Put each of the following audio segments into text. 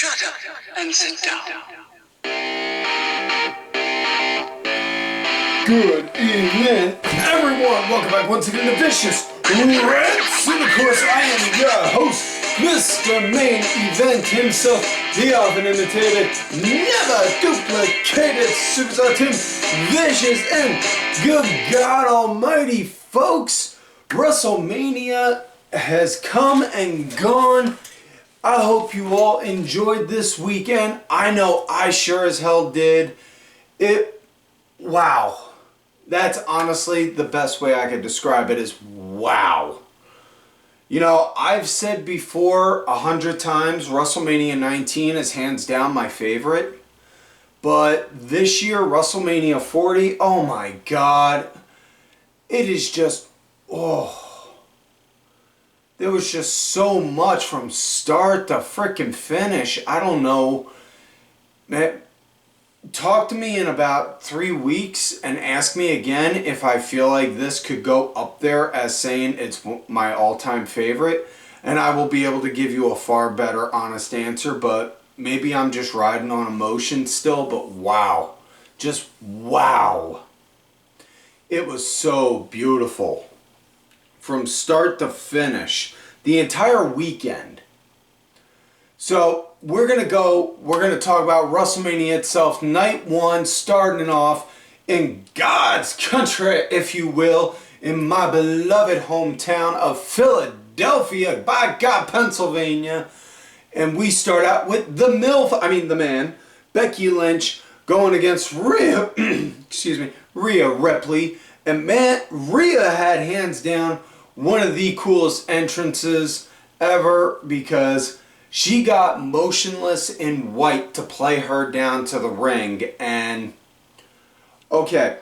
Shut up and sit down. Good evening, everyone. Welcome back once again to Vicious Rants. And of course, I am your host, Mr. Main Event himself, the often imitated, never duplicated superstar Tim Vicious. And good God Almighty, folks, WrestleMania has come and gone. I hope you all enjoyed this weekend. I know I sure as hell did. Wow. That's honestly the best way I could describe it is wow. You know, I've said before 100 times, WrestleMania 19 is hands down my favorite. But this year, WrestleMania 40, oh my God. It is just, there was just so much from start to frickin' finish. I don't know. Man, talk to me in about 3 weeks and ask me again if I feel like this could go up there as saying it's my all-time favorite. And I will be able to give you a far better honest answer. But maybe I'm just riding on emotion still. But wow. Just wow. It was so beautiful. From start to finish, the entire weekend. So we're going to talk about WrestleMania itself, night one, starting off in God's country, if you will, in my beloved hometown of Philadelphia, by God, Pennsylvania. And we start out with the man, Becky Lynch, going against Rhea, Rhea Ripley. And man, Rhea had hands down one of the coolest entrances ever because she got motionless in white to play her down to the ring. And okay,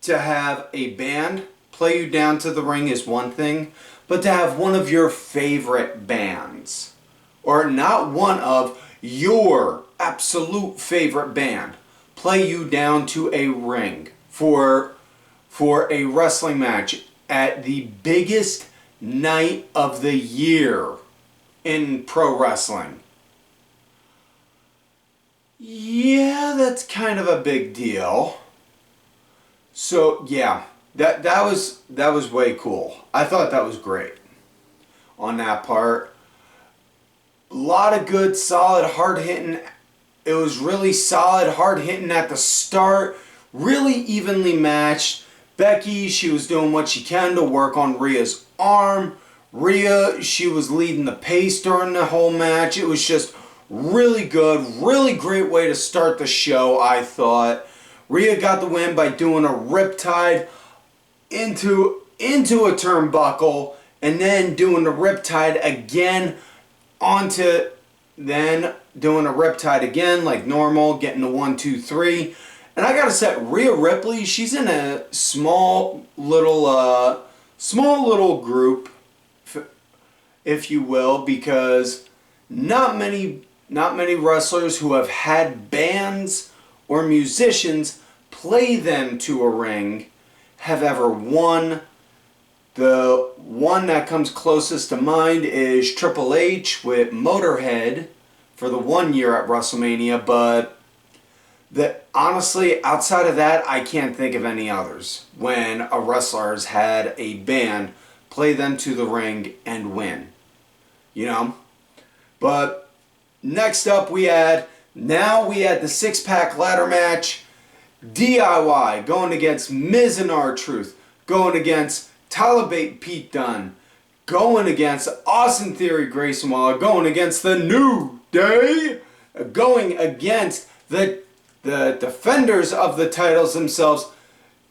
to have a band play you down to the ring is one thing, but to have one of your favorite bands, or not one of your absolute favorite band, play you down to a ring for a wrestling match at the biggest night of the year in pro wrestling. Yeah, that's kind of a big deal. So yeah, that was way cool. I thought that was great on that part. A lot of good, solid, hard hitting. It was really solid, hard hitting at the start. Really evenly matched. Becky, she was doing what she can to work on Rhea's arm. Rhea, she was leading the pace during the whole match. It was just really good, really great way to start the show, I thought. Rhea got the win by doing a riptide into a turnbuckle and then doing the riptide again then doing a riptide again like normal, getting the 1, 2, 3. And I gotta say, Rhea Ripley, she's in a small little group, if you will, because not many wrestlers who have had bands or musicians play them to a ring have ever won. The one that comes closest to mind is Triple H with Motorhead for the 1 year at WrestleMania, but honestly, outside of that, I can't think of any others when a wrestler has had a band play them to the ring and win. You know? But next up we had the 6-pack ladder match. DIY going against Miz and R-Truth, going against Tyler Bate, Pete Dunne, going against Austin Theory, Greyson, going against the New Day, going against the defenders of the titles themselves,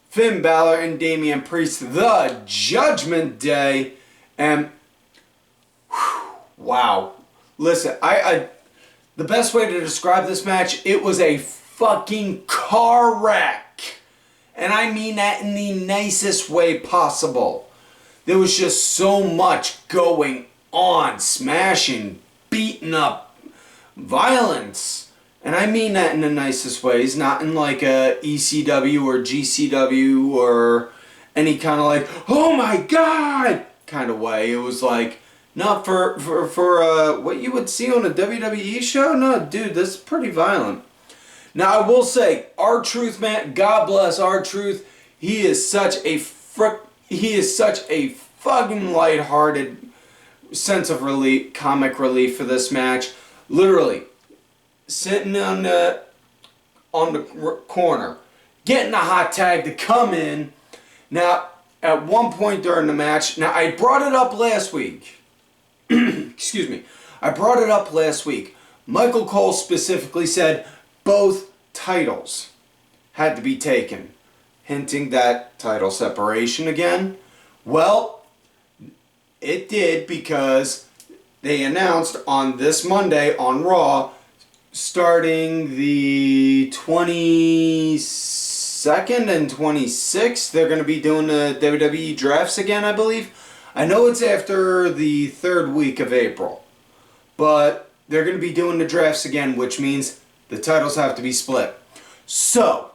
Finn Balor and Damian Priest, the Judgment Day. And wow, listen, the best way to describe this match, it was a fucking car wreck, and I mean that in the nicest way possible. There was just so much going on, smashing, beating up, violence. And I mean that in the nicest ways, not in like a ECW or GCW or any kind of like, oh my God kind of way. It was like Not for what you would see on a WWE show? No, dude, this is pretty violent. Now, I will say, R-Truth, man, God bless R-Truth. He is such a fucking lighthearted sense of relief, comic relief for this match. Literally, sitting on the corner, getting a hot tag to come in. Now, at one point during the match, now I brought it up last week. Excuse me. I brought it up last week. Michael Cole specifically said both titles had to be taken, hinting that title separation again. Well, it did, because they announced on this Monday on Raw, starting the 22nd and 26th, they're going to be doing the WWE drafts again, I believe. I know it's after the 3rd week of April, but they're going to be doing the drafts again, which means the titles have to be split. So,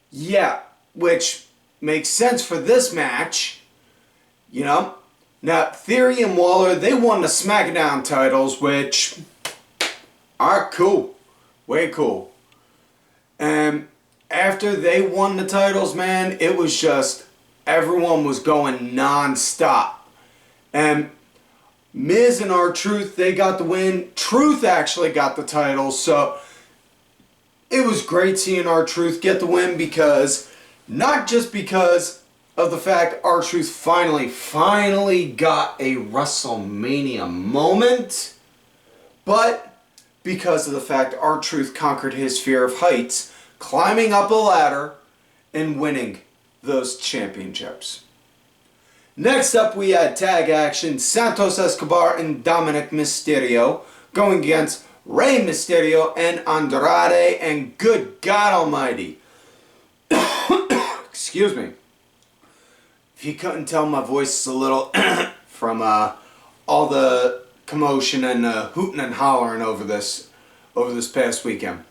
yeah, which makes sense for this match, you know. Now, Theory and Waller, they won the SmackDown titles, which are cool. Way cool. And after they won the titles, man, it was just, everyone was going non-stop. And Miz and R-Truth, they got the win. Truth actually got the titles, so it was great seeing R-Truth get the win, because, not just because of the fact R-Truth finally got a WrestleMania moment, but because of the fact R-Truth conquered his fear of heights, climbing up a ladder and winning those championships. Next up, we had tag action. Santos Escobar and Dominik Mysterio going against Rey Mysterio and Andrade, and good God Almighty. Excuse me. If you couldn't tell, my voice is a little from all the commotion and hooting and hollering over this past weekend.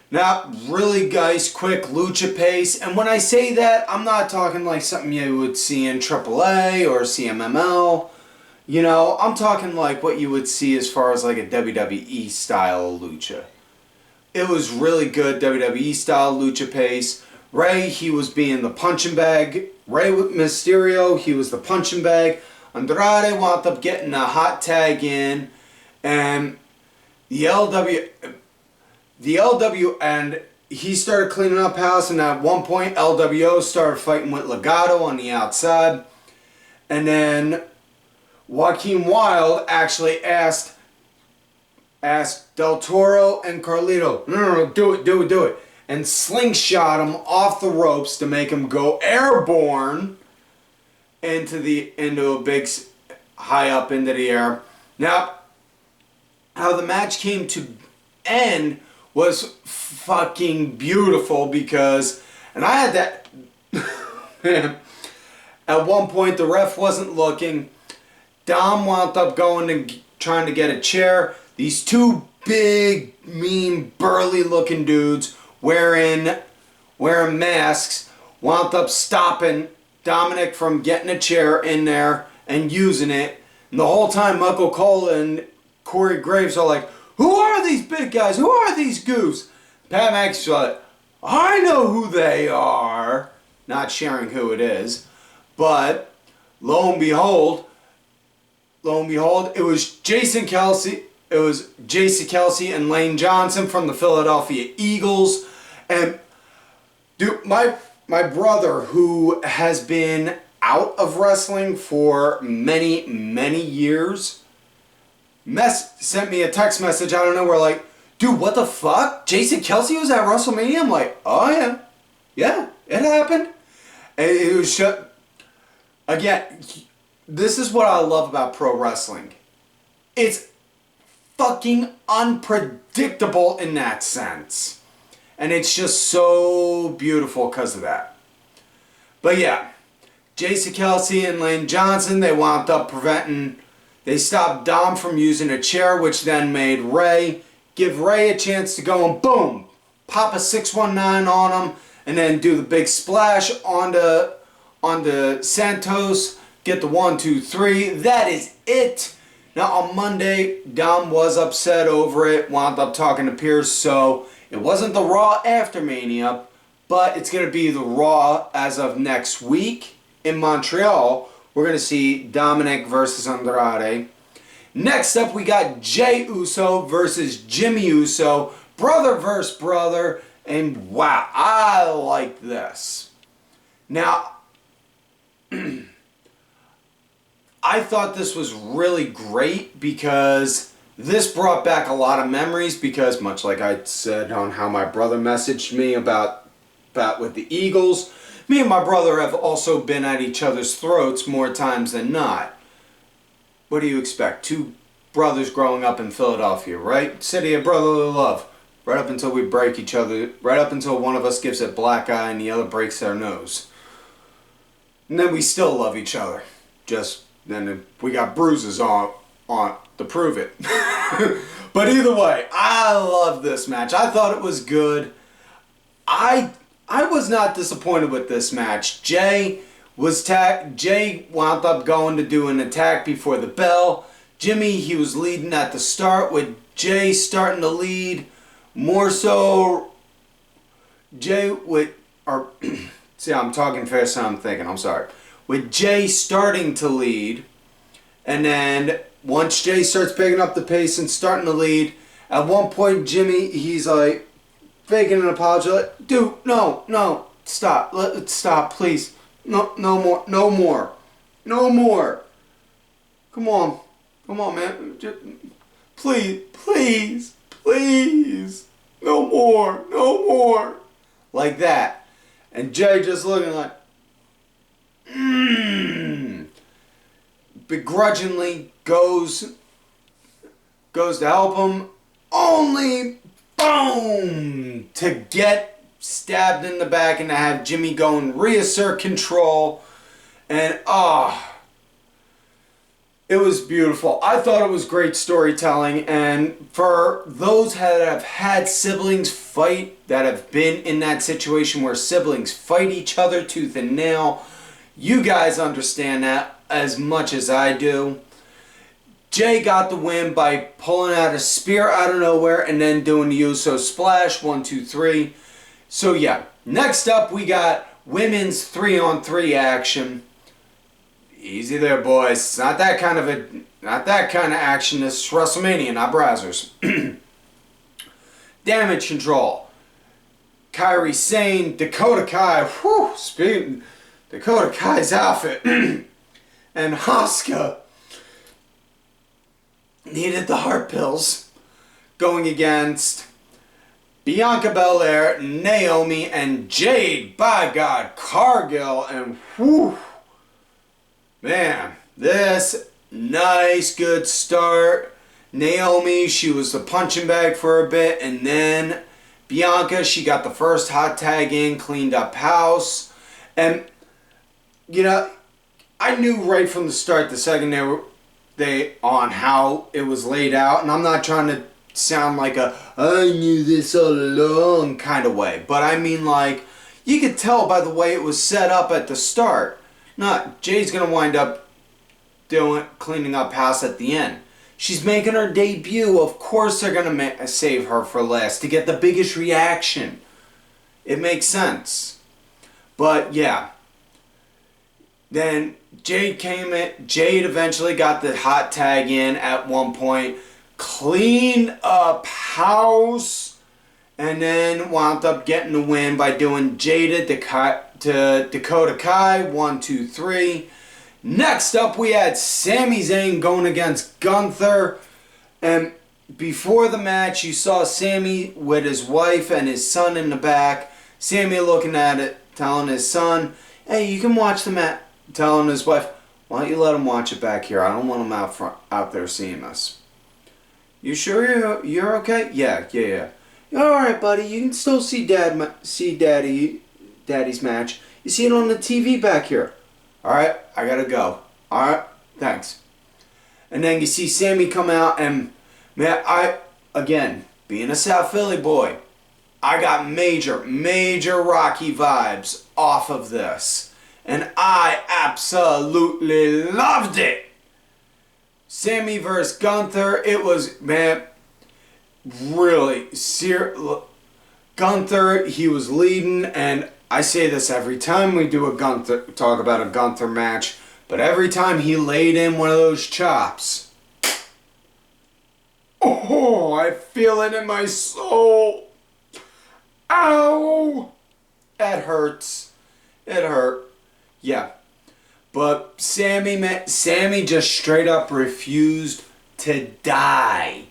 Now, really, guys, quick lucha pace. And when I say that, I'm not talking like something you would see in AAA or CMML. You know, I'm talking like what you would see as far as like a WWE style lucha. It was really good WWE style lucha pace. Rey, he was being the punching bag. Rey with Mysterio, he was the punching bag. Andrade wound up getting a hot tag in. And the L.w. and he started cleaning up house, and at one point L.w.O. started fighting with Legado on the outside. And then Joaquin Wilde actually asked Del Toro and Carlito, no, do it. And slingshot him off the ropes to make him go airborne into a big high up into the air. Now, how the match came to end was fucking beautiful, because, and I had that, at one point the ref wasn't looking. Dom wound up going and trying to get a chair. These two big, mean, burly looking dudes wearing masks wound up stopping Dominik from getting a chair in there and using it. And the whole time Michael Cole and Corey Graves are like, who are these big guys? Who are these goofs? Pat McAfee's like, I know who they are. Not sharing who it is. But lo and behold, it was Jason Kelsey. It was J.C. Kelsey and Lane Johnson from the Philadelphia Eagles. And dude, my brother, who has been out of wrestling for many, many years, sent me a text message out of nowhere like, dude, what the fuck? Jason Kelsey was at WrestleMania? I'm like, oh yeah. Yeah, it happened. And it was again, this is what I love about pro wrestling. It's fucking unpredictable in that sense. And it's just so beautiful because of that. But yeah, J.C. Kelsey and Lane Johnson, they wound up they stopped Dom from using a chair, which then made give Rey a chance to go and boom, pop a 619 on him, and then do the big splash onto Santos, get the 1, 2, 3. That is it. Now on Monday, Dom was upset over it, wound up talking to Pierce, so it wasn't the Raw after Mania, but it's going to be the Raw as of next week in Montreal. We're going to see Dominik versus Andrade. Next up, we got Jey Uso versus Jimmy Uso, brother versus brother, and wow, I like this. Now, I thought this was really great because this brought back a lot of memories because, much like I said on how my brother messaged me about with the Eagles, me and my brother have also been at each other's throats more times than not. What do you expect? Two brothers growing up in Philadelphia, right? City of brotherly love. Right up until we break each other, right up until one of us gives a black eye and the other breaks their nose. And then we still love each other. Just then we got bruises on to prove it. But either way, I love this match. I thought it was good. I was not disappointed with this match. Jey wound up going to do an attack before the bell. Jimmy, he was leading at the start with Jey starting to lead. More so, Jey see, I'm talking fast, so I'm thinking, I'm sorry. With Jey starting to lead, and then once Jey starts picking up the pace and starting to lead, at one point Jimmy, he's like, faking an apology, like, dude, no, stop, stop, please. No more. Come on, man. Please. No more. Like that. And Jey just looking like, begrudgingly goes to help him, only, boom, to get stabbed in the back and to have Jimmy go and reassert control. And, it was beautiful. I thought it was great storytelling, and for those that have had siblings fight, that have been in that situation where siblings fight each other tooth and nail, you guys understand that as much as I do. Jey got the win by pulling out a spear out of nowhere and then doing the Uso splash, 1, 2, 3. So yeah, next up we got women's 3-on-3 action. Easy there, boys. It's not that kind of action. This is WrestleMania, not Brazzers. Damage control. Kiari, Sane, Dakota Kai. Whew, speaking Dakota Kai's outfit. And Asuka needed the heart pills. Going against Bianca Belair, Naomi, and Jade. By God, Cargill, and whew. Man, this nice, good start. Naomi, she was the punching bag for a bit, and then Bianca, she got the first hot tag in, cleaned up house, and you know, I knew right from the start the second they on how it was laid out, and I'm not trying to sound like I knew this all along kind of way, but I mean, like, you could tell by the way it was set up at the start. Not Jade's gonna wind up cleaning up house at the end. She's making her debut. Of course they're gonna save her for last to get the biggest reaction. It makes sense. But yeah. Then Jade came in. Jade eventually got the hot tag in at one point. Cleaned up house. And then wound up getting the win by doing Jade to Dakota Kai, 1, 2, 3. Next up, we had Sami Zayn going against Gunther. And before the match, you saw Sami with his wife and his son in the back. Sami looking at it, telling his son, hey, you can watch the match. Telling his wife, why don't you let him watch it back here? I don't want him out there seeing us. You sure you're okay? Yeah. Alright, buddy, you can still see Daddy's match. You see it on the TV back here. Alright, I gotta go. Alright, thanks. And then you see Sami come out, and man, again, being a South Philly boy, I got major Rocky vibes off of this. and I absolutely loved it. Sammy versus Gunther, it was, man, really Gunther, he was leading, and I say this every time we do talk about a Gunther match, but every time he laid in one of those chops, oh, I feel it in my soul. Ow! That hurts. It hurt. Yeah. But Sammy just straight up refused to die.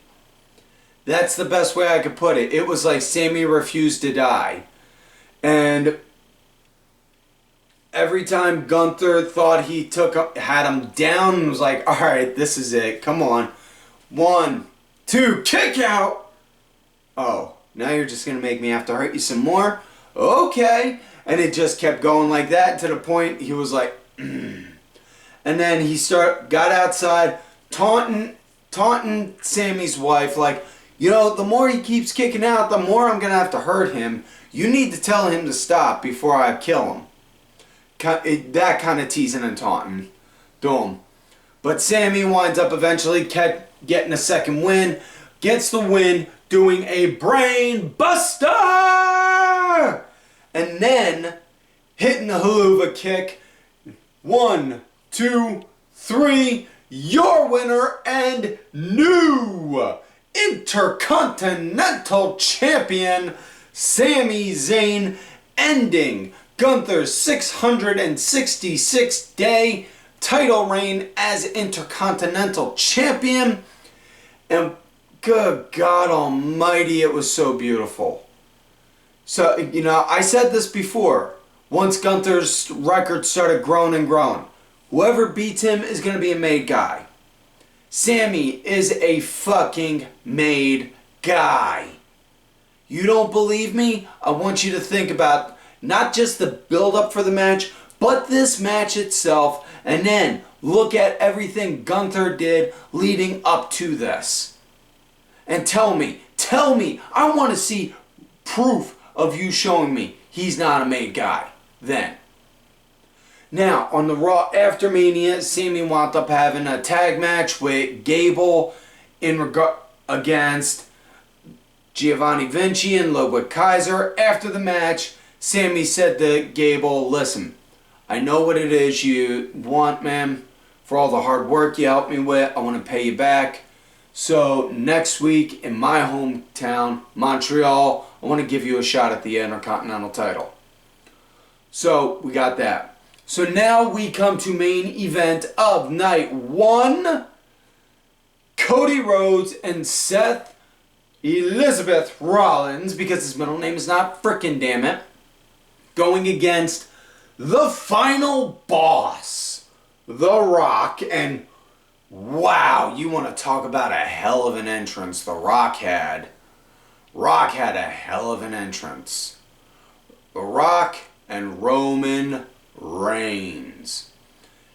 That's the best way I could put it. It was like Sammy refused to die. And every time Gunther thought he had him down and was like, alright, this is it. Come on. 1, 2, kick out! Oh, now you're just going to make me have to hurt you some more? Okay. And it just kept going like that to the point he was like, and then he got outside taunting Sammy's wife like, you know, the more he keeps kicking out, the more I'm going to have to hurt him. You need to tell him to stop before I kill him. That kind of teasing and taunting. Boom. But Sammy winds up eventually getting a second win. Gets the win doing a brain buster! And then hitting the haluva kick. 1, 2, 3. Your winner and new Intercontinental Champion, Sami Zayn, ending Gunther's 666-day title reign as Intercontinental Champion. And good God Almighty, it was so beautiful. So, you know, I said this before. Once Gunther's record started growing and growing, whoever beats him is going to be a made guy. Sammy is a fucking made guy. You don't believe me? I want you to think about not just the build-up for the match, but this match itself, and then look at everything Gunther did leading up to this. And tell me, I want to see proof of you showing me he's not a made guy then. Now, on the Raw after Mania, Sami wound up having a tag match with Gable against Giovanni Vinci and Ludwig Kaiser. After the match, Sami said to Gable, listen, I know what it is you want, man. For all the hard work you helped me with, I want to pay you back. So next week in my hometown, Montreal, I want to give you a shot at the Intercontinental title. So we got that. So now we come to main event of night 1. Cody Rhodes and Seth Elizabeth Rollins, because his middle name is not frickin' damn it, going against the final boss, The Rock. And wow, you want to talk about a hell of an entrance The Rock had. Rock had a hell of an entrance. The Rock and Roman Reigns.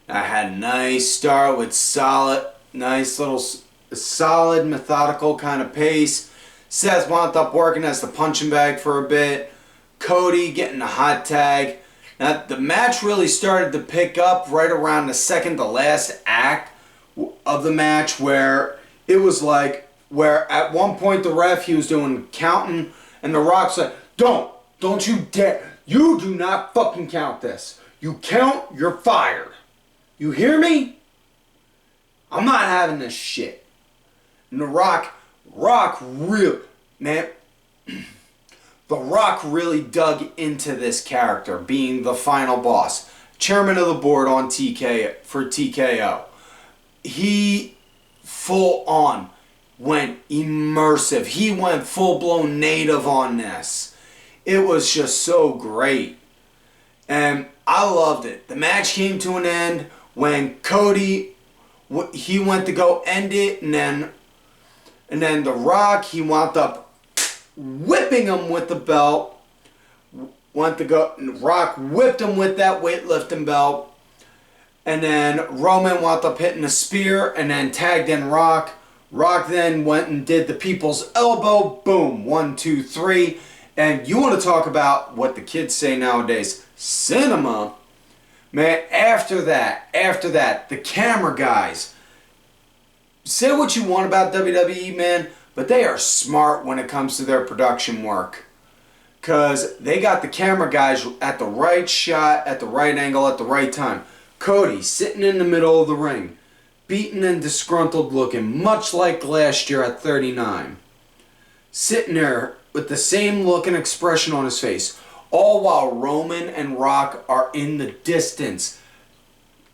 I had a nice start with solid methodical kind of pace. Seth wound up working as the punching bag for a bit. Cody getting the hot tag. Now the match really started to pick up right around the second to last act of the match, where it was like, where at one point the ref, he was doing counting, and The Rock's like, don't you dare, you do not fucking count this. You count, you're fired. You hear me? I'm not having this shit. And The Rock really, man, The Rock really dug into this character, being the final boss, chairman of the board on TKO. He full on went immersive. He went full-blown native on this. It was just so great. And I loved it. The match came to an end when Cody, he went to go end it, and then The Rock, he wound up whipping him with the belt. Rock whipped him with that weightlifting belt. And then Roman wound up hitting a spear and then tagged in Rock. Rock then went and did the people's elbow. Boom. 1, 2, 3. And you want to talk about what the kids say nowadays, cinema. Man, after that, the camera guys, say what you want about WWE, man, but they are smart when it comes to their production work. Because they got the camera guys at the right shot, at the right angle, at the right time. Cody sitting in the middle of the ring, beaten and disgruntled looking, much like last year at 39. Sitting there with the same look and expression on his face. All while Roman and Rock are in the distance,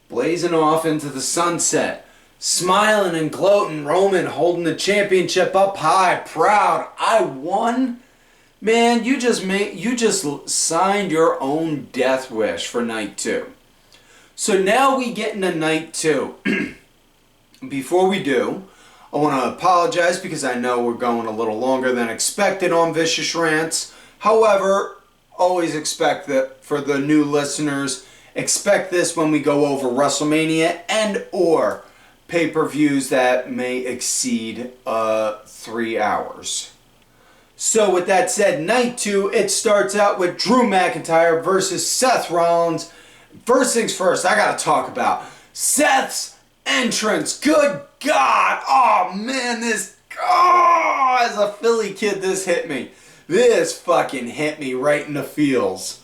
blazing off into the sunset. Smiling and gloating, Roman holding the championship up high, proud. I won? Man, you just signed your own death wish for night 2. So now we get into night 2. Before we do, I want to apologize because I know we're going a little longer than expected on Vicious Rants. However, always expect that for the new listeners, expect this when we go over WrestleMania and or pay-per-views that may exceed 3 hours. So with that said, night 2, it starts out with Drew McIntyre versus Seth Rollins. First things first, I gotta talk about Seth's entrance. Good God! Oh man, as a Philly kid, this hit me. This fucking hit me right in the feels.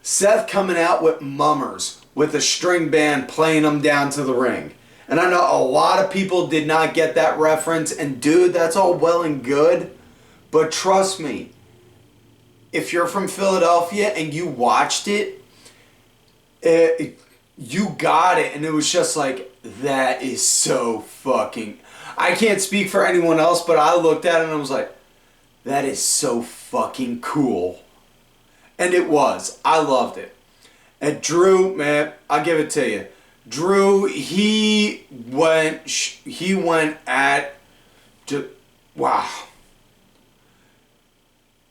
Seth coming out with mummers, with a string band playing them down to the ring. And I know a lot of people did not get that reference, and dude, that's all well and good. But trust me, if you're from Philadelphia and you watched it, you got it. And it was just like, that is so fucking... I can't speak for anyone else, but I looked at it and I was like, that is so fucking cool. And it was. I loved it. And Drew, man, I'll give it to you. Drew, he went at... Wow.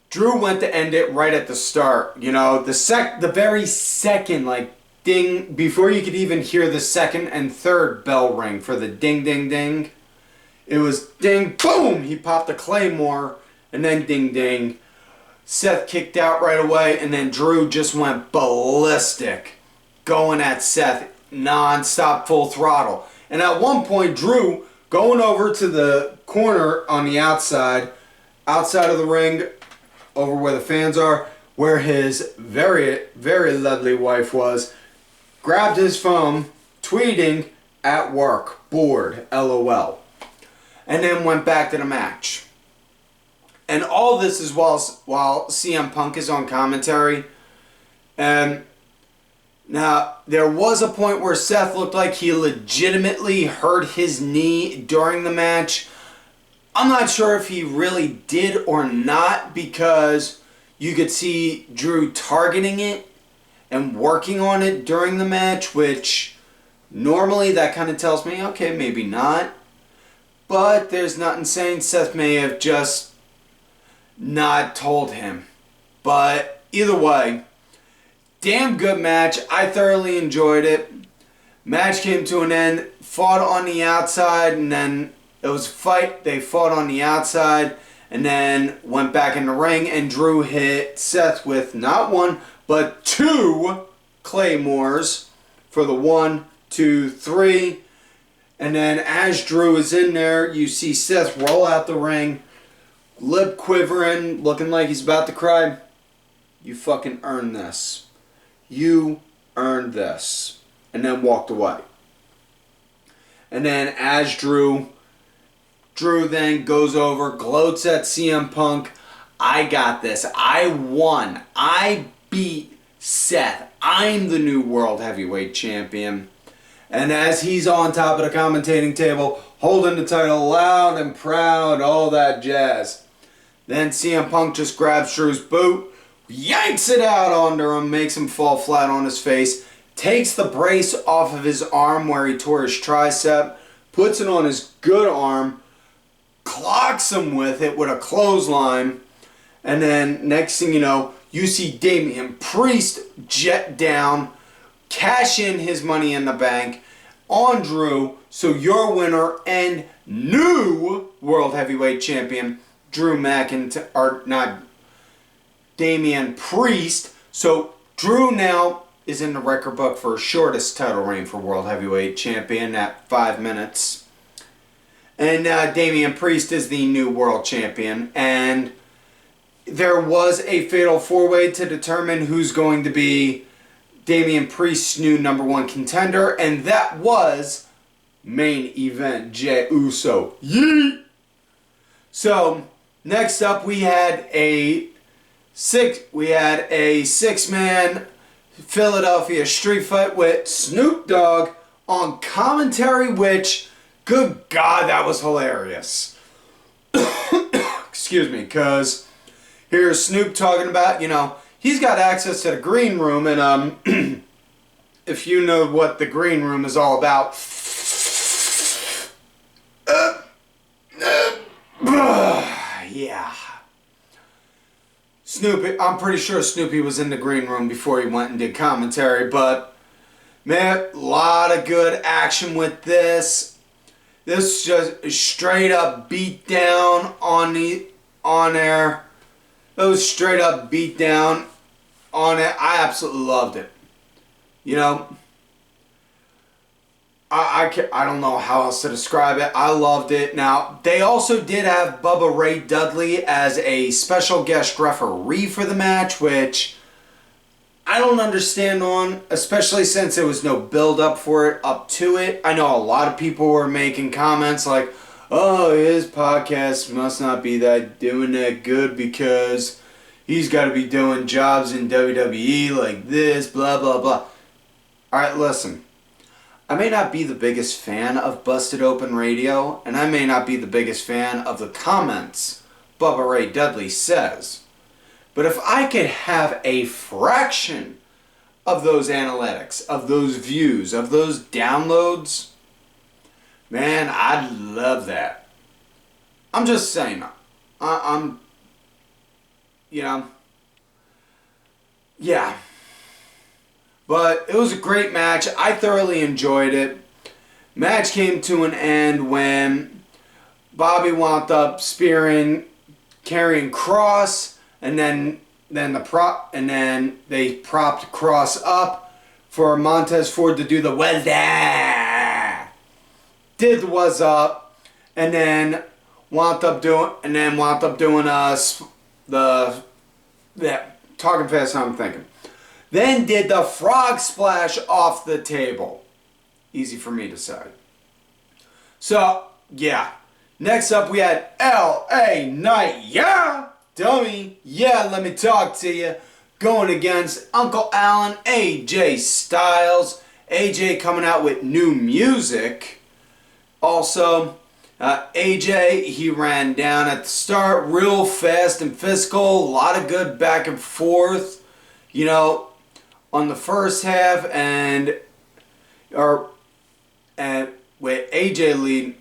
Drew went to end it right at the start. You know, the very second, like, ding, before you could even hear the second and third bell ring for the ding, ding, ding. It was ding, boom! He popped a claymore, and then ding, ding. Seth kicked out right away, and then Drew just went ballistic, going at Seth non-stop, full throttle. And at one point, Drew, going over to the corner on the outside of the ring, over where the fans are, where his very, very lovely wife was, grabbed his phone, tweeting, "At work, bored, LOL," and then went back to the match. And all this is while CM Punk is on commentary. And now, there was a point where Seth looked like he legitimately hurt his knee during the match. I'm not sure if he really did or not, because you could see Drew targeting it and working on it during the match, which normally that kind of tells me, okay, maybe not. But there's nothing saying Seth may have just not told him. But either way, damn good match. I thoroughly enjoyed it. Match came to an end, fought on the outside, and then it was a fight. They fought on the outside and then went back in the ring, and Drew hit Seth with not one, but 2 claymores for the 1, 2, 3. And then as Drew is in there, you see Seth roll out the ring, lip quivering, looking like he's about to cry. You fucking earned this. You earned this. And then walked away. And then as Drew then goes over, gloats at CM Punk. I got this. I won. I beat Seth. I'm the new World Heavyweight Champion. And as he's on top of the commentating table, holding the title loud and proud, all that jazz. Then CM Punk just grabs Drew's boot, yanks it out onto him, makes him fall flat on his face, takes the brace off of his arm where he tore his tricep, puts it on his good arm, clocks him with it with a clothesline, and then next thing you know, you see Damian Priest jet down, cash in his Money in the Bank on Drew, so your winner and new World Heavyweight Champion, Damian Priest. So Drew now is in the record book for shortest title reign for World Heavyweight Champion at 5 minutes. And Damian Priest is the new World Champion. And there was a fatal 4-way to determine who's going to be Damian Priest's new number 1 contender. And that was main event Jey Uso. Yeet! So, next up we had a 6-man Philadelphia street fight with Snoop Dogg on commentary, which, good God, that was hilarious. Excuse me, because here's Snoop talking about, he's got access to the green room, and if you know what the green room is all about, yeah. Snoopy, I'm pretty sure Snoopy was in the green room before he went and did commentary, but man, a lot of good action with this. This is just a straight up beat down on air. It was straight up beat down on it. I absolutely loved it. I don't know how else to describe it. I loved it. Now, they also did have Bubba Ray Dudley as a special guest referee for the match, which I don't understand on, especially since there was no build-up for it up to it. I know a lot of people were making comments like, oh, his podcast must not be doing that good because he's got to be doing jobs in WWE like this, blah, blah, blah. Alright, listen. I may not be the biggest fan of Busted Open Radio, and I may not be the biggest fan of the comments Bubba Ray Dudley says. But if I could have a fraction of those analytics, of those views, of those downloads, man, I'd love that. I'm just saying. Yeah. But it was a great match. I thoroughly enjoyed it. Match came to an end when Bobby wound up spearing Karrion Kross, and then they propped Kross up for Montez Ford to do the was up. Did the was up, and then wound up doing talking fast. I'm thinking. Then did the frog splash off the table. Easy for me to say. So, yeah. Next up we had L.A. Knight. Yeah, dummy. Yeah, let me talk to you. Going against Uncle Allen, AJ Styles. AJ coming out with new music. Also, AJ, he ran down at the start real fast and physical. A lot of good back and forth. On the first half, with AJ leading,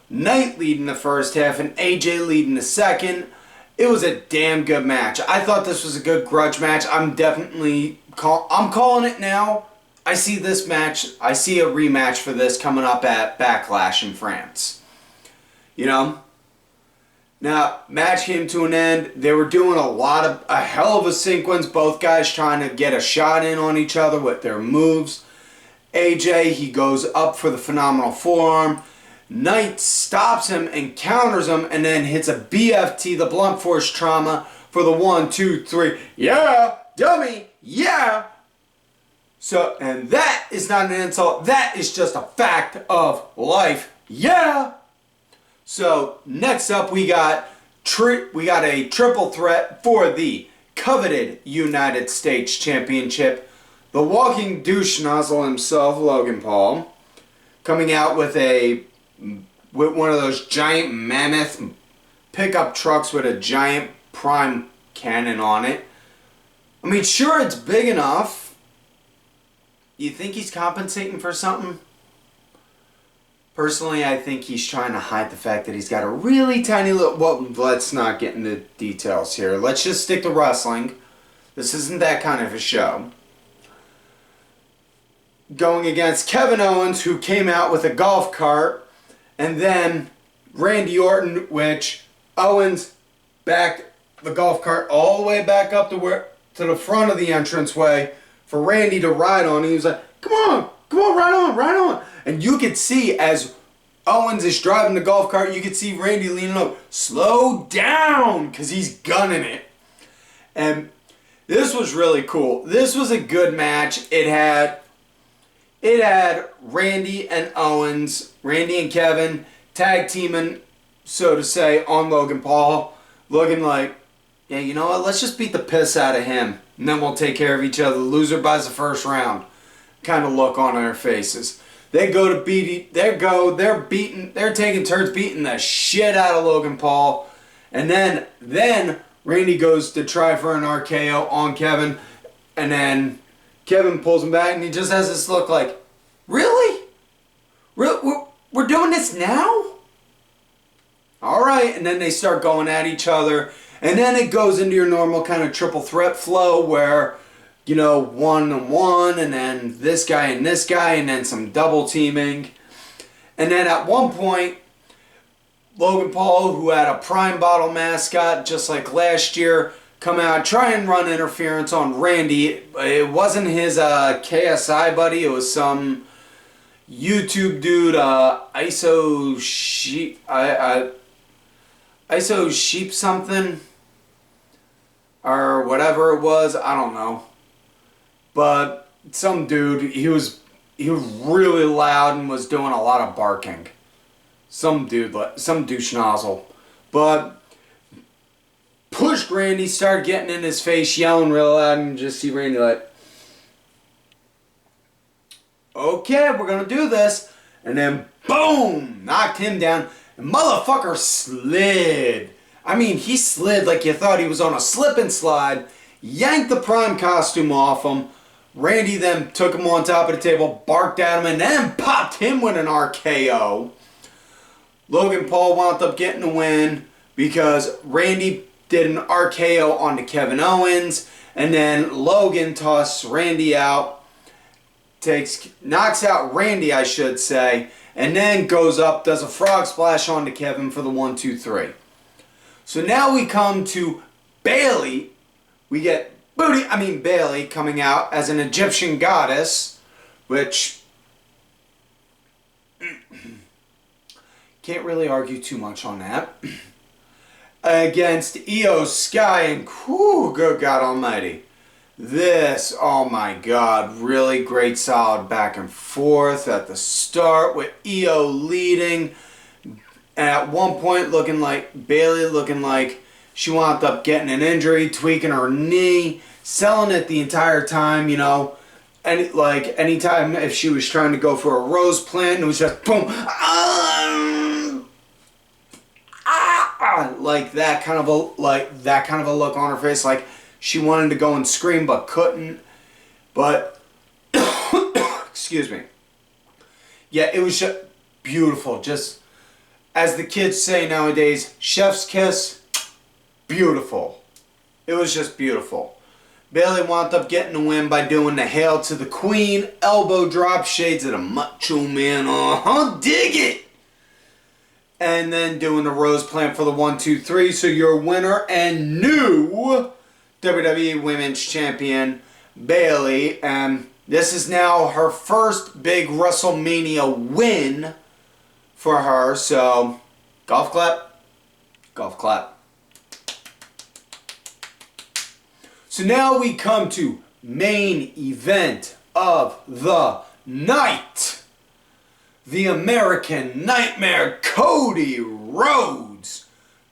Knight leading the first half and AJ leading the second. It was a damn good match. I thought this was a good grudge match. I'm calling it now. I see this match. I see a rematch for this coming up at Backlash in France. Now, match came to an end. They were doing a hell of a sequence. Both guys trying to get a shot in on each other with their moves. AJ, he goes up for the phenomenal forearm. Knight stops him and counters him and then hits a BFT, the blunt force trauma, for the 1, 2, 3. Yeah, dummy, yeah. So, and that is not an insult. That is just a fact of life. Yeah. So, next up we got a triple threat for the coveted United States Championship. The walking douche nozzle himself, Logan Paul, coming out with one of those giant mammoth pickup trucks with a giant prime cannon on it. I mean, sure, it's big enough. You think he's compensating for something? Personally, I think he's trying to hide the fact that he's got a really tiny little... Well, let's not get into details here. Let's just stick to wrestling. This isn't that kind of a show. Going against Kevin Owens, who came out with a golf cart. And then Randy Orton, which Owens backed the golf cart all the way back up to the front of the entranceway for Randy to ride on. He was like, come on, ride on. And you could see as Owens is driving the golf cart, you could see Randy leaning over. Slow down, because he's gunning it. And this was really cool. This was a good match. It had Randy and Owens, Randy and Kevin, tag teaming, so to say, on Logan Paul. Looking like, yeah, you know what? Let's just beat the piss out of him. And then we'll take care of each other. The loser buys the first round. Kind of look on their faces. They go to beat. They're taking turns beating the shit out of Logan Paul. And then Randy goes to try for an RKO on Kevin. And then Kevin pulls him back and he just has this look like, really? We're doing this now? Alright, and then they start going at each other. And then it goes into your normal kind of triple threat flow where, you know, 1-on-1 and then this guy and then some double teaming. And then at one point, Logan Paul, who had a Prime Bottle mascot just like last year, come out, try and run interference on Randy. It wasn't his KSI buddy, it was some YouTube dude, ISO Sheep something, or whatever it was, I don't know. But some dude, he was really loud and was doing a lot of barking. Some douche nozzle. But pushed Randy, started getting in his face, yelling real loud, and just see Randy like, okay, we're gonna do this. And then boom, knocked him down. And motherfucker slid. I mean, he slid like you thought he was on a slip and slide. Yanked the Prime costume off him. Randy then took him on top of the table, barked at him, and then popped him with an RKO. Logan Paul wound up getting the win because Randy did an RKO onto Kevin Owens, and then Logan tossed Randy out, knocks out Randy, I should say, and then goes up, does a frog splash onto Kevin for the 1-2-3. So now we come to Bayley. We get Bayley coming out as an Egyptian goddess, which can't really argue too much on that. Against Iyo Sky, and good God almighty. This, oh my God, really great solid back and forth at the start with Iyo leading. And at one point Bayley looking like she wound up getting an injury, tweaking her knee, selling it the entire time, you know. And like anytime if she was trying to go for a rose plant, it was just boom, like that kind of a look on her face, like she wanted to go and scream but couldn't. But excuse me. Yeah, it was just beautiful. Just as the kids say nowadays, chef's kiss, beautiful. It was just beautiful. Bayley wound up getting the win by doing the Hail to the Queen, elbow drop, shades of the Macho Man, dig it! And then doing the Rose Plant for the 1-2-3. So your winner and new WWE Women's Champion, Bayley. And this is now her first big WrestleMania win for her. So, golf clap. Golf clap. So now we come to main event of the night. The American Nightmare, Cody Rhodes,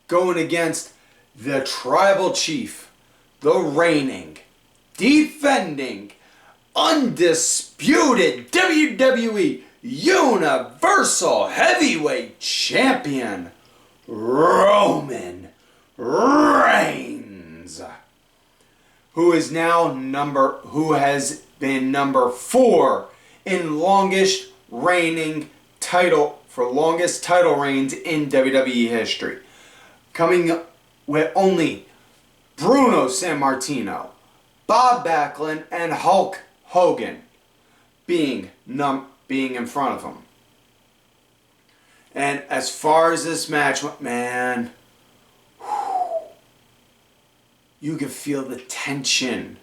going against the Tribal Chief, the reigning, defending, undisputed WWE Universal Heavyweight Champion, Roman Reigns, who has been number 4 in longest title reigns in WWE history. Coming with only Bruno Sammartino, Bob Backlund, and Hulk Hogan being in front of him. And as far as this match went, man, you could feel the tension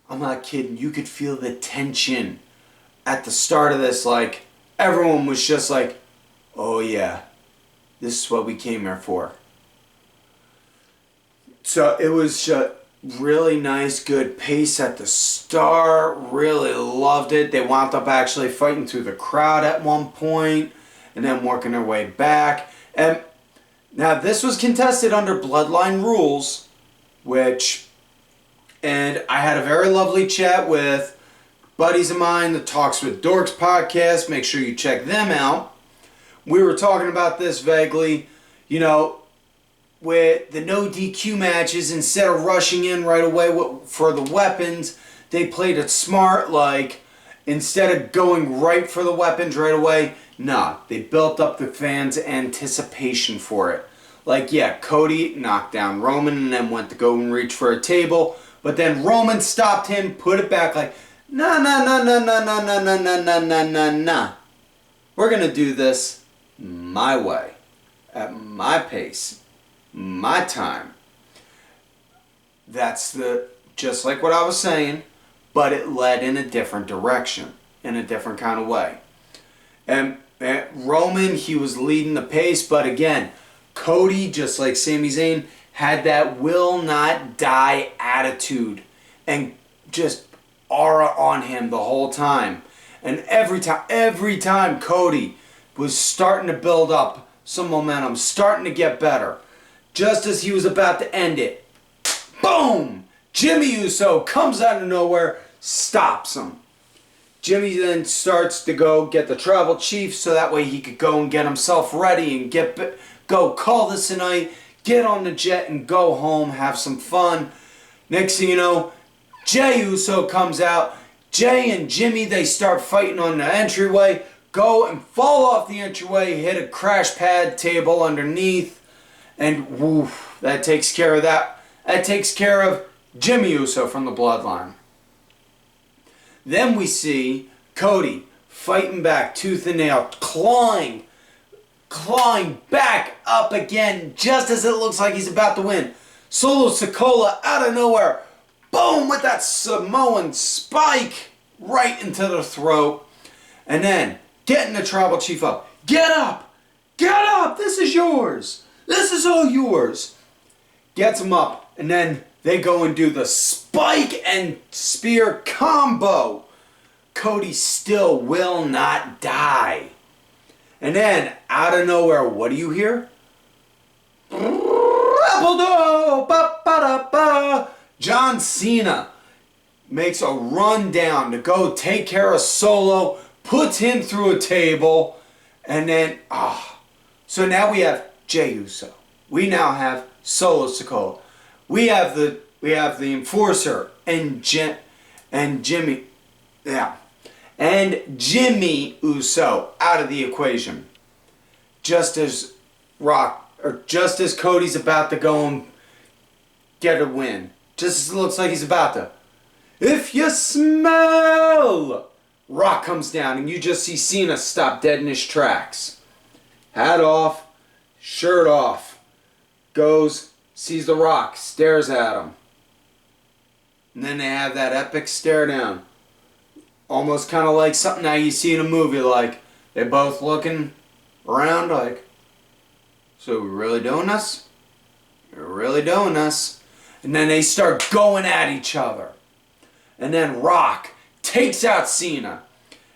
I'm not kidding. You could feel the tension at the start of this. Like, everyone was just like, oh yeah, this is what we came here for. So it was just really nice, good pace at the start. Really loved it. They wound up actually fighting through the crowd at one point and then working their way back. And now this was contested under Bloodline rules, and I had a very lovely chat with buddies of mine, the Talks with Dorks podcast. Make sure you check them out. We were talking about this vaguely, with the no DQ matches, instead of rushing in right away for the weapons, they played it smart. Like, instead of going right for the weapons right away, nah, they built up the fans' anticipation for it. Like, yeah, Cody knocked down Roman and then went to go and reach for a table, but then Roman stopped him, put it back like, nah. We're going to do this my way, at my pace, my time. That's just like what I was saying, but it led in a different direction, in a different kind of way. And Roman, he was leading the pace, but again, Cody, just like Sami Zayn, had that will not die attitude and just aura on him the whole time. And every time Cody was starting to build up some momentum, starting to get better, just as he was about to end it, boom! Jimmy Uso comes out of nowhere, stops him. Jimmy then starts to go get the tribal chief so that way he could go and get himself ready and go call this a night, get on the jet and go home, have some fun. Next thing you know, Jey Uso comes out. Jey and Jimmy, they start fighting on the entryway, go and fall off the entryway, hit a crash pad table underneath, and woof, that takes care of that. That takes care of Jimmy Uso from the Bloodline. Then we see Cody fighting back, tooth and nail, clawing back up again, just as it looks like he's about to win. Solo Sikoa out of nowhere, boom, with that Samoan spike right into the throat. And then getting the tribal chief up. Get up, this is yours. This is all yours. Gets him up, and then they go and do the spike and spear combo. Cody still will not die. And then, out of nowhere, what do you hear? John Cena makes a run down to go take care of Solo, puts him through a table, and then, so now we have Jey Uso. We now have Solo Sikoa. We have the Enforcer and Jimmy, and Jimmy Uso out of the equation. Just as Cody's about to go and get a win. Just as it looks like he's about to. If you smell! Rock comes down and you just see Cena stop dead in his tracks. Hat off, shirt off. Goes, sees the Rock, stares at him. And then they have that epic stare down. Almost kind of like something that you see in a movie, like they're both looking around like, so we're really doing this? We're really doing this? And then they start going at each other. And then Rock takes out Cena.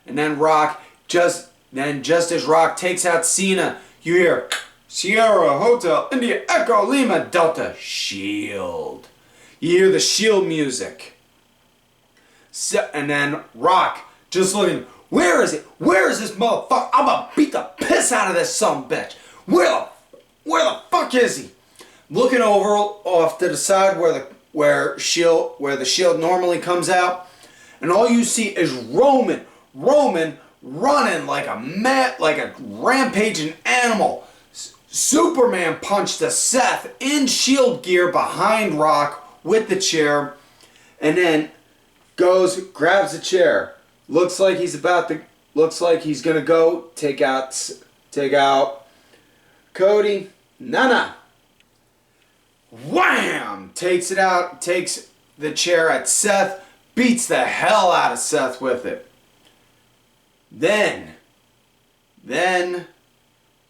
And then just as Rock takes out Cena, you hear Sierra Hotel India Echo Lima Delta Shield. You hear the Shield music. And then Rock just looking, where is it? Where is this motherfucker? I'm gonna beat the piss out of this sumbitch. Where the fuck is he? Looking over off to the side where the shield normally comes out, and all you see is Roman running like a rampaging animal. Superman punched to Seth in Shield gear behind Rock with the chair, and then goes, grabs the chair. Looks like he's gonna go take out Cody. Nah. Wham! Takes it out, takes the chair at Seth, beats the hell out of Seth with it. Then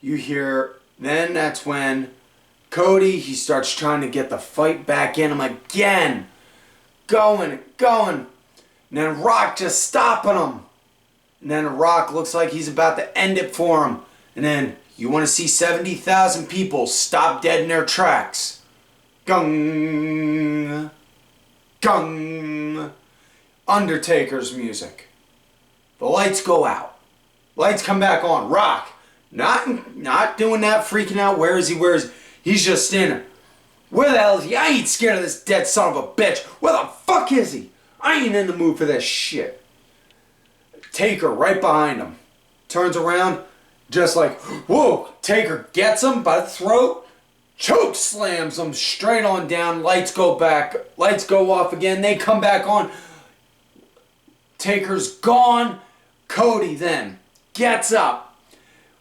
you hear, then that's when Cody, he starts trying to get the fight back in him again. Going. And then Rock just stopping him. And then Rock looks like he's about to end it for him. And then you want to see 70,000 people stop dead in their tracks. Gung. Undertaker's music. The lights go out. Lights come back on. Rock, not doing that, freaking out. Where is he? He's just standing. Where the hell is he? I ain't scared of this dead son of a bitch. Where the fuck is he? I ain't in the mood for this shit. Taker right behind him. Turns around, just like, whoa. Taker gets him by the throat. Choke slams him straight on down. Lights go back. Lights go off again. They come back on. Taker's gone. Cody then gets up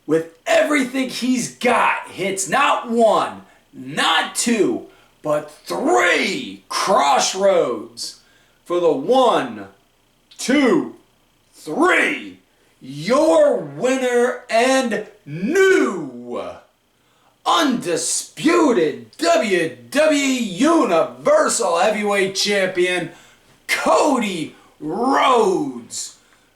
with everything he's got. Hits not one, not two, but three crossroads for the 1, 2, 3. Your winner and new undisputed WWE Universal Heavyweight Champion, Cody Rhodes.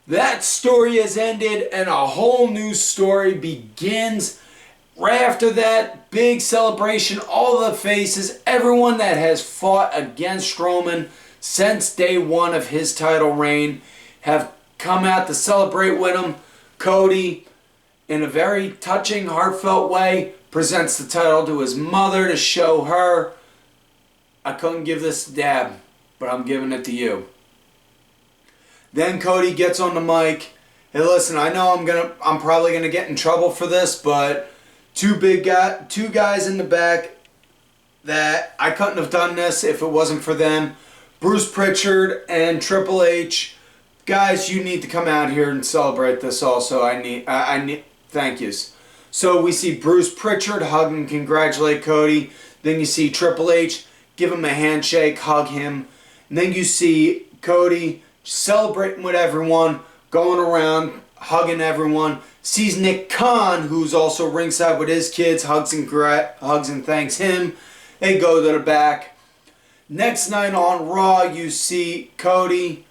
That story has ended and a whole new story begins. Right after that big celebration, all the faces, everyone that has fought against Roman since day one of his title reign have come out to celebrate with him. Cody, in a very touching, heartfelt way, presents the title to his mother to show her, I couldn't give this to Dad, but I'm giving it to you. Then Cody gets on the mic. Hey, listen, I know I'm probably gonna get in trouble for this, but two guys in the back that I couldn't have done this if it wasn't for them. Bruce Pritchard and Triple H. Guys, you need to come out here and celebrate this also. I need thank yous. So we see Bruce Pritchard hug and congratulate Cody. Then you see Triple H give him a handshake, hug him. And then you see Cody celebrating with everyone, going around, hugging everyone. Sees Nick Khan, who's also ringside with his kids, hugs and thanks him. They go to the back. Next night on Raw, you see Cody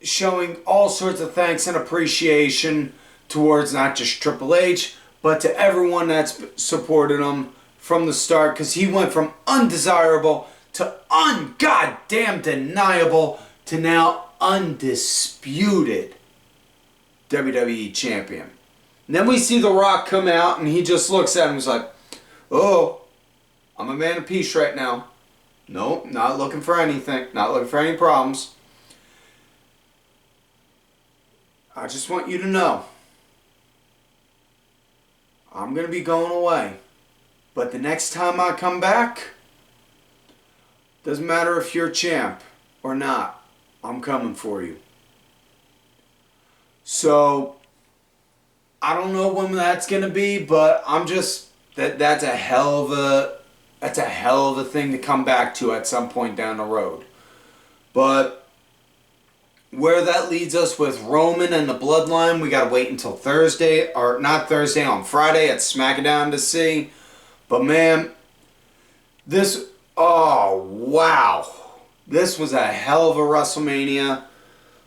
showing all sorts of thanks and appreciation towards not just Triple H, but to everyone that's supported him from the start, because he went from undesirable to ungoddamn deniable to now undisputed WWE champion. And then we see The Rock come out and he just looks at him and is like, oh, I'm a man of peace right now. Nope, not looking for anything, not looking for any problems. I just want you to know, I'm going to be going away. But the next time I come back, doesn't matter if you're champ or not, I'm coming for you. So, I don't know when that's going to be, but I'm just, that's a hell of a thing to come back to at some point down the road. But where that leads us with Roman and the Bloodline, we gotta wait until Thursday, or not Thursday, on Friday at SmackDown to see. But man, oh wow, this was a hell of a WrestleMania.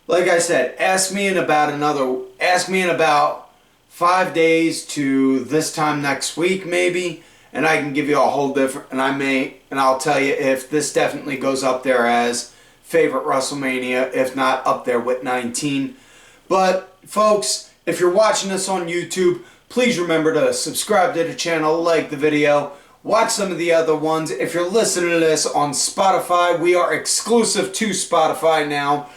Like I said, ask me in about 5 days to this time next week maybe, and I can give you a whole different, and I'll tell you if this definitely goes up there as favorite WrestleMania, if not up there with 19. But folks, if you're watching this on YouTube, please remember to subscribe to the channel, like the video, watch some of the other ones. If you're listening to this on Spotify, we are exclusive to Spotify now.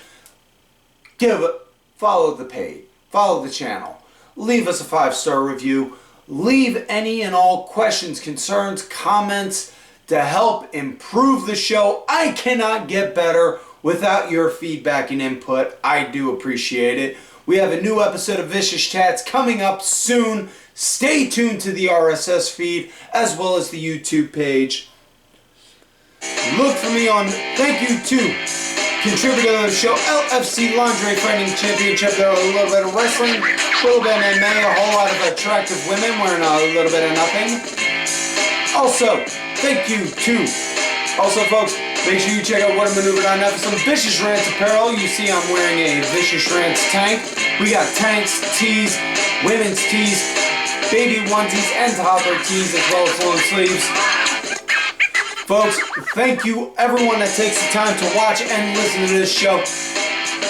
Follow the page, follow the channel, leave us a 5-star review, leave any and all questions, concerns, comments to help improve the show. I cannot get better without your feedback and input. I do appreciate it. We have a new episode of Vicious Chats coming up soon. Stay tuned to the RSS feed as well as the YouTube page. Look for me on Thank You to contributor of the show, LFC Lingerie Fighting Championship. There are a little bit of wrestling, a little bit of MMA, a whole lot of attractive women wearing a little bit of nothing. Also, thank you to, folks, make sure you check out WhatAManeuver.net for some Vicious Rants apparel. You see I'm wearing a Vicious Rants tank. We got tanks, tees, women's tees, baby onesies, and toddler tees, as well as long sleeves. Folks, thank you everyone that takes the time to watch and listen to this show.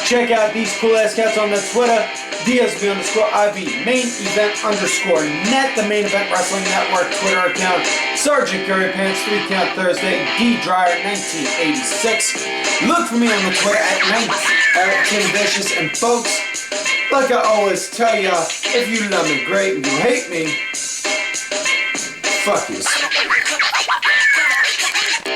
Check out these cool ass cats on the Twitter, DSB_IV, main event _net, the Main Event Wrestling Network Twitter account, Sergeant Curry Pants, 3 Count Thursday, D Dryer 1986. Look for me on the Twitter at Tim Vicious. And folks, like I always tell ya, if you love me, great, and you hate me, fuck you.